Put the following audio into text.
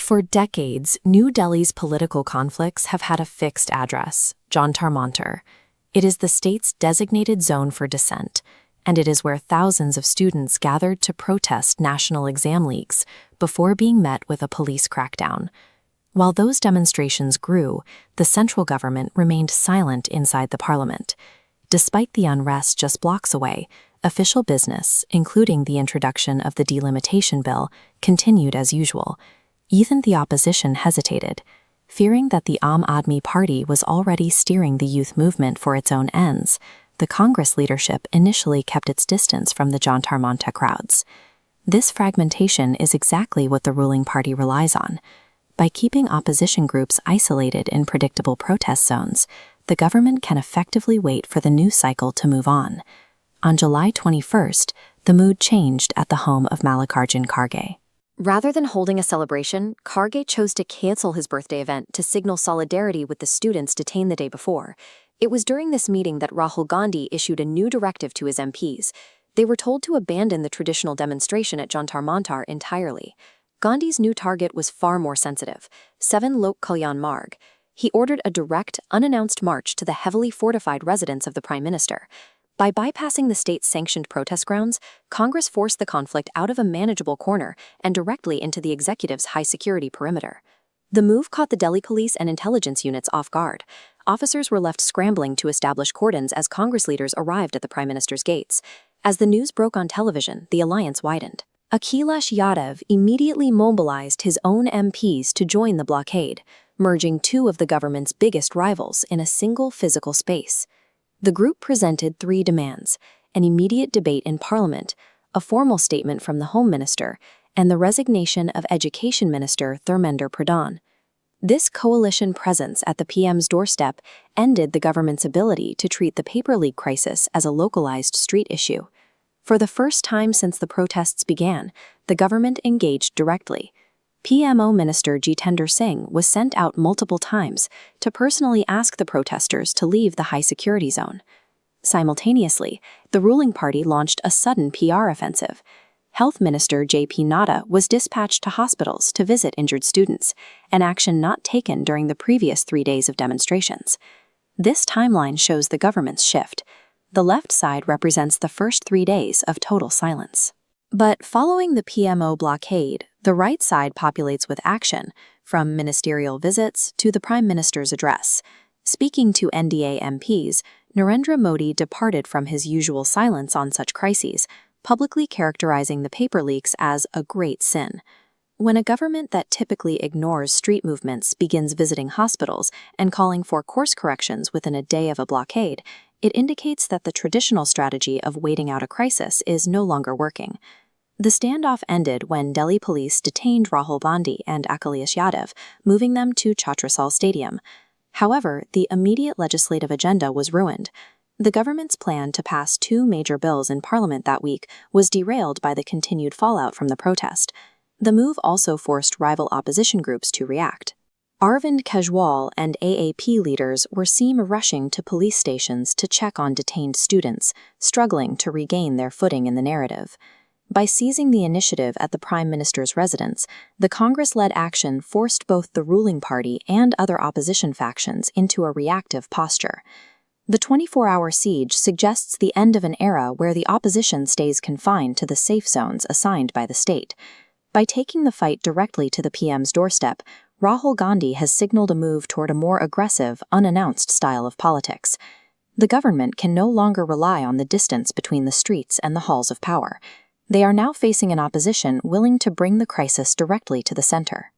For decades, New Delhi's political conflicts have had a fixed address, Jantar Mantar. It is the state's designated zone for dissent, and it is where thousands of students gathered to protest national exam leaks before being met with a police crackdown. While those demonstrations grew, the central government remained silent inside the parliament. Despite the unrest just blocks away, official business, including the introduction of the delimitation bill, continued as usual. Even the opposition hesitated, fearing that the Aam Aadmi Party was already steering the youth movement for its own ends. The Congress leadership initially kept its distance from the Jantar Mantar crowds. This fragmentation is exactly what the ruling party relies on. By keeping opposition groups isolated in predictable protest zones, the government can effectively wait for the news cycle to move on. On July 21st, the mood changed at the home of Mallikarjun Kharge. Rather than holding a celebration, Kharge chose to cancel his birthday event to signal solidarity with the students detained the day before. It was during this meeting that Rahul Gandhi issued a new directive to his MPs. They were told to abandon the traditional demonstration at Jantar Mantar entirely. Gandhi's new target was far more sensitive: 7 Lok Kalyan Marg. He ordered a direct, unannounced march to the heavily fortified residence of the Prime Minister. By bypassing the state's sanctioned protest grounds, Congress forced the conflict out of a manageable corner and directly into the executive's high-security perimeter. The move caught the Delhi police and intelligence units off guard. Officers were left scrambling to establish cordons as Congress leaders arrived at the Prime Minister's gates. As the news broke on television, the alliance widened. Akhilesh Yadav immediately mobilized his own MPs to join the blockade, merging 2 of the government's biggest rivals in a single physical space. The group presented 3 demands: an immediate debate in Parliament, a formal statement from the Home Minister, and the resignation of Education Minister Dharmendra Pradhan. This coalition presence at the PM's doorstep ended the government's ability to treat the paper leak crisis as a localized street issue. For the first time since the protests began, the government engaged directly. PMO Minister Jitendra Singh was sent out multiple times to personally ask the protesters to leave the high-security zone. Simultaneously, the ruling party launched a sudden PR offensive. Health Minister J.P. Nadda was dispatched to hospitals to visit injured students, an action not taken during the previous 3 days of demonstrations. This timeline shows the government's shift. The left side represents the first 3 days of total silence. But following the PMO blockade, the right side populates with action, from ministerial visits to the Prime Minister's address. Speaking to NDA MPs, Narendra Modi departed from his usual silence on such crises, publicly characterizing the paper leaks as a great sin. When a government that typically ignores street movements begins visiting hospitals and calling for course corrections within a day of a blockade, it indicates that the traditional strategy of waiting out a crisis is no longer working. The standoff ended when Delhi police detained Rahul Gandhi and Akhilesh Yadav, moving them to Chhatrasal Stadium. However, the immediate legislative agenda was ruined. The government's plan to pass 2 major bills in Parliament that week was derailed by the continued fallout from the protest. The move also forced rival opposition groups to react. Arvind Kejriwal and AAP leaders were seen rushing to police stations to check on detained students, struggling to regain their footing in the narrative. By seizing the initiative at the Prime Minister's residence, the Congress-led action forced both the ruling party and other opposition factions into a reactive posture. The 24-hour siege suggests the end of an era where the opposition stays confined to the safe zones assigned by the state. By taking the fight directly to the PM's doorstep, Rahul Gandhi has signaled a move toward a more aggressive, unannounced style of politics. The government can no longer rely on the distance between the streets and the halls of power. They are now facing an opposition willing to bring the crisis directly to the center.